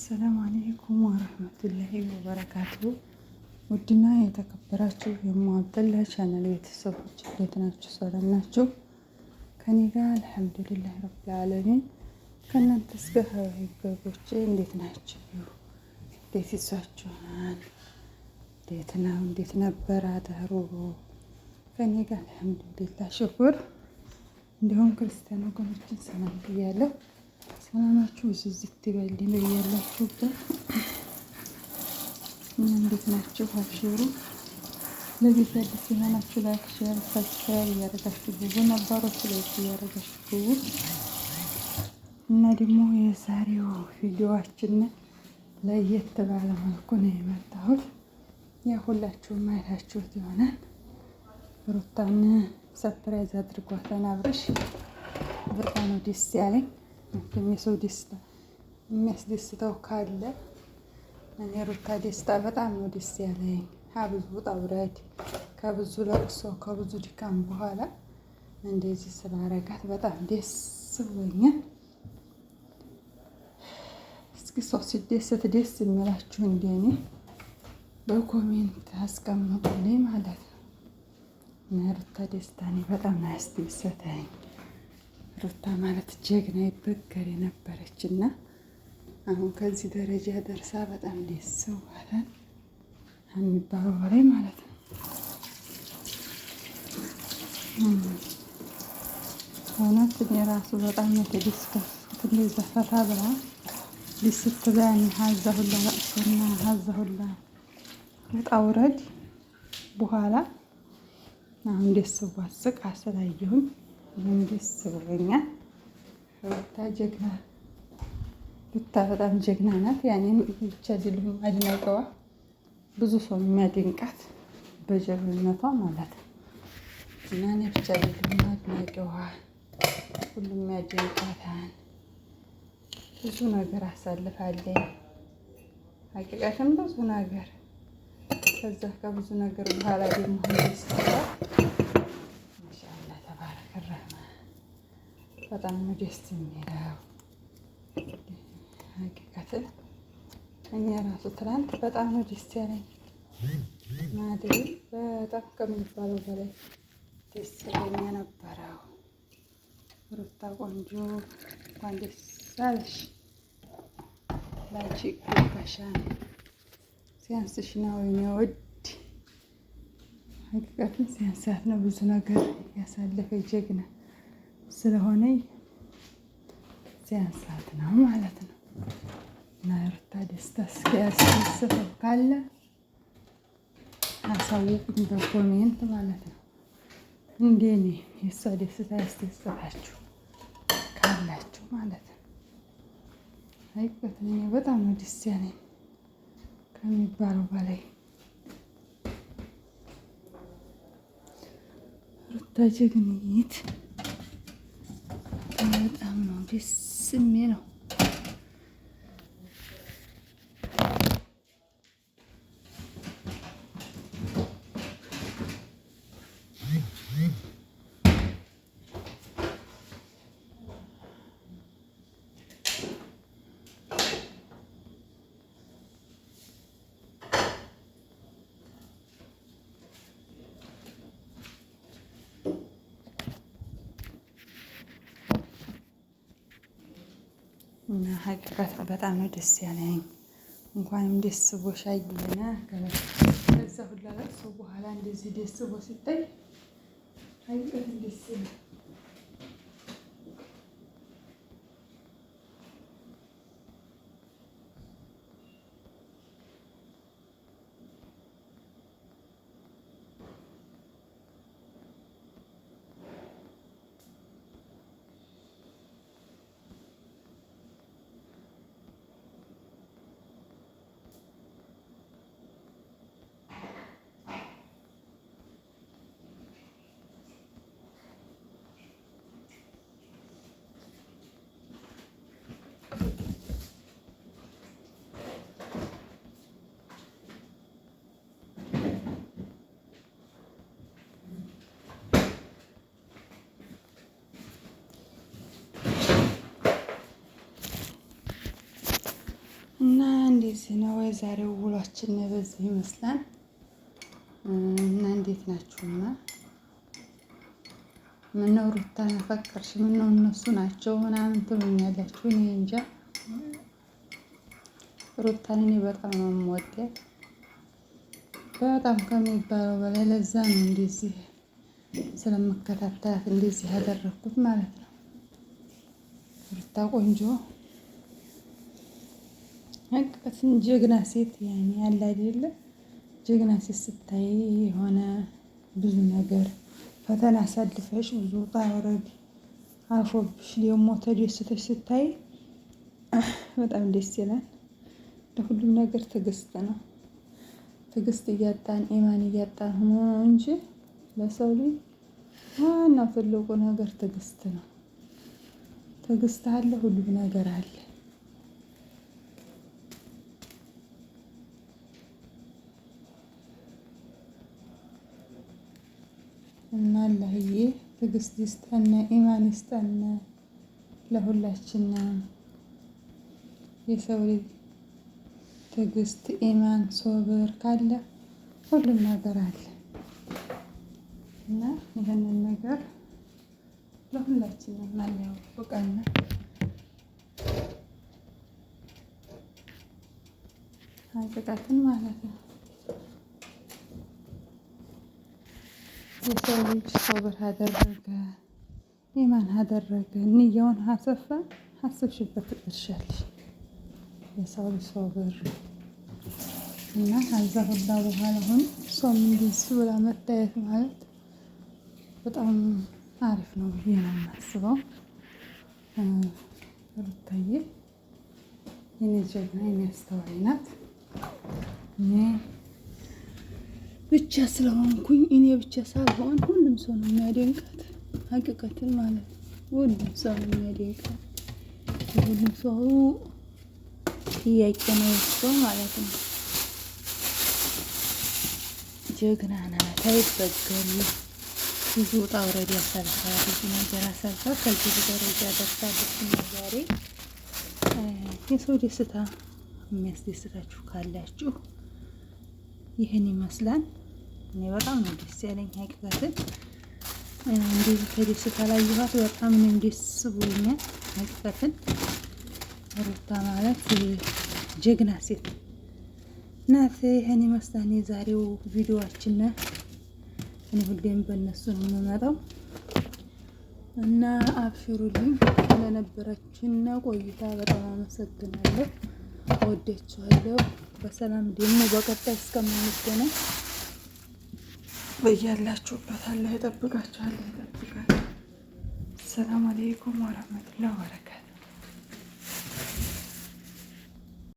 አሰላሙ አለይኩም ወረህመቱላሂ ወበረካቱ። ውድና የተከበራችሁ የሙአብደላ ቻናል ቤተሰቦች እንዴት ናችሁ? ሰላም ናችሁ? ከኔ ጋር አልሐምዱሊላህ ረብል ዓለሚን። ከእናንተስ ጋር ሀባይቦቼ እንዴት ናችሁ? እንዴት ይዟችኋል? እንዴት ነው? እንዴት ነበር አዳሩ? ከኔ ጋር አልሐምዱሊላህ ሽኩር። እንዲሁም ክርስቲያን ወገኖችን ሰላም ብያለሁ። ሰላማችሁ ዝዝት ይበልኝ በያላችሁበት። እንዴት ናችሁ? አብሽሩ። ለቤት አዲስ የሆናችሁ ላይክ፣ ሼር፣ ሰብስክራይብ እያደረጋችሁ ብዙ ነባሮች ላይክ እያደረጋችሁ ብዙ እና ደግሞ የዛሬው ቪዲዮዋችን ለየት ባለ መልኩ ነው የመጣሁት። ያ ሁላችሁም አይታችሁት ይሆናል። ሩታን ሰርፕራይዝ አድርጓታል አብርሽ። በጣም ነው ደስ ያለኝ። የሰው ደስታ የሚያስደስተው ካለ እኔ ሩታ ደስታ በጣም ነው ደስ ያለኝ። ከብዙ ውጣ ውረድ፣ ከብዙ ለቅሶ፣ ከብዙ ድካም በኋላ እንደዚህ ስላረጋት በጣም ደስ ብሎኛል። እስኪ ሰው ሲደሰት ደስ የሚላችሁ እንደኔ በኮሜንት አስቀምጡልኝ ማለት ነው። እና ሩታ ደስታ እኔ በጣም ነው ያስደሰተኝ። ሩታ ማለት ጀግና ይበገር የነበረች እና አሁን ከዚህ ደረጃ ደርሳ በጣም ደስ ብሏታል የሚባለው በላይ ማለት ነው። እውነት እኔ ራሱ በጣም የተደሰትኩት እንደዛ ፈታ ብላ ሊስት ብላኝ ሀዛ ሁላ ለቅሶና ሀዛ ሁላ ውጣ ውረድ በኋላ አሁን ደስ ብሏት ስቃ ስላየሁኝ ምን ደስ ብሎኛል። ሩታ ጀግና፣ ሩታ በጣም ጀግና ናት። ያኔን ብቻ አይደለም አድናቂዋ ብዙ ሰው የሚያደንቃት በጀግንነቷ ማለት ነው። እና እኔ ብቻ አይደለም አድናቂዋ ሁሉም የሚያደንቃታል። ብዙ ነገር አሳልፋለች። ሀቂቃትን ብዙ ነገር ከዛ ከብዙ ነገር በኋላ ደግሞ በጣም ነው ደስ የሚለው። ሀቂቃትን እኛ ራሱ ትናንት በጣም ነው ደስ ያለኝ። ማድሪ በጣም ከሚባለው በላይ ደስ ያለኝ የነበረው ሩታ ቆንጆ እንኳን ደስ አለሽ። ላንቺ ይገባሻል። ሲያንስሽ ነው የኔ ውድ። ሀቂቃትን ሲያንሳት ነው ብዙ ነገር ያሳለፈ ጀግና ስለሆነ ሲያንሳት ነው ማለት ነው። እና ሩታ ደስታ እስኪያስደስተው ካለ አሳውቁኝ በኮሜንት ማለት ነው። እንደኔ የእሷ ደስታ ያስደስታችሁ ካላችሁ ማለት ነው። አይቆትም። እኔ በጣም ነው ደስ ያለኝ ከሚባለው በላይ ሩታ ጀግኒት በጣም ነው ደስ የሚለው። እና ሀቂቃት በጣም ነው ደስ ያለኝ። እንኳንም ደስ ብሎሽ አየና ከዛ ሁላ ለቅሶ በኋላ እንደዚህ ደስ ብሎ ሲታይ ሀቂቃት ደስ ይላል። እና እንደዚህ ነው የዛሬው ውሏችን በዚህ ይመስላል። እና እንዴት ናችሁና? ምነው ሩታን ፈቀርሽ? ምነው እነሱ ናቸው ምናምን ትሉኛላችሁ። እኔ እንጃ ሩታን እኔ በጣም ነው የምወዳት፣ በጣም ከሚባለው በላይ። ለዛ ነው እንደዚህ ስለምከታተላት እንደዚህ ያደረኩት ማለት ነው። ሩታ ቆንጆ ሀቂቀትን ጀግና ሴት ያኔ ያለ አይደለ? ጀግና ሴት ስታይ የሆነ ብዙ ነገር ፈተና አሳልፈሽ ብዙ ውጣ ውረድ አልፎብሽ ደግሞ ተደስተሽ ስታይ በጣም ደስ ይላል። ለሁሉም ነገር ትዕግስት ነው። ትዕግስት እያጣን ኢማን እያጣን ሆኖ እንጂ ለሰው ልጅ ዋናው ትልቁ ነገር ትዕግስት ነው። ትዕግስት አለ፣ ሁሉም ነገር አለ። እና አላህዬ ትዕግስት ይስጠን፣ ኢማን ይስጠን ለሁላችንም። የሰው ልጅ ትዕግስት፣ ኢማን፣ ሶብር ካለ ሁሉም ነገር አለ እና ይህንን ነገር ለሁላችንም አላህ ያወፍቀን። ሀቂቀትን ማለት ነው። የሰው ልጅ ሶብር አደረገ፣ ኢማን አደረገ፣ ንያውን አሰፋ፣ አስብሽበት ትደርሻለሽ። የሰው ልጅ ሶብር እና ከዛ ሁላ በኋላ አሁን እሷም እንደዚህ ብላ መታየት ማለት በጣም አሪፍ ነው ብዬ ነው የማስበው። ሩታዬ የኔ ጀግና የኔ አስተዋይ ናት። እኔ ብቻ ስለሆንኩኝ እኔ ብቻ ሳልሆን ሁሉም ሰው ነው የሚያደንቃት። ሀቂቀትን ማለት ነው። ሁሉም ሰው ነው የሚያደንቃት። ሁሉም ሰው ጥያቄ ነው እሷ ማለት ነው። ጀግና ናት፣ አይበገሬ። ብዙ ውጣ ውረድ ያሳልፋ፣ ብዙ ነገር አሳልፋ ከዚህ ደረጃ ደርሳለች። እና ዛሬ የሰው ደስታ የሚያስደስታችሁ ካላችሁ ይህን ይመስላል። እኔ በጣም ነው ደስ ያለኝ ሀቂቀትን። እንዴት ተደስታ ላየኋት በጣም ነው ደስ ብሎኛል ሀቂቀትን። ሩታ ማለት ጀግና ሴት ናት። ይህን ይመስላል የዛሬው ቪዲዮአችን። እኔ ሁሌም በእነሱ ነው የምመጣው እና አብሽሩልኝ። ለነበረችን ቆይታ በጣም አመሰግናለሁ። ወዳችኋለሁ። በሰላም ደግሞ በቀጣይ እስከምንገናኝ በያላችሁበት አላህ ይጠብቃችሁ፣ አላህ ይጠብቃችሁ። ሰላም አለይኩም ወራህመቱላሂ ወበረካቱ።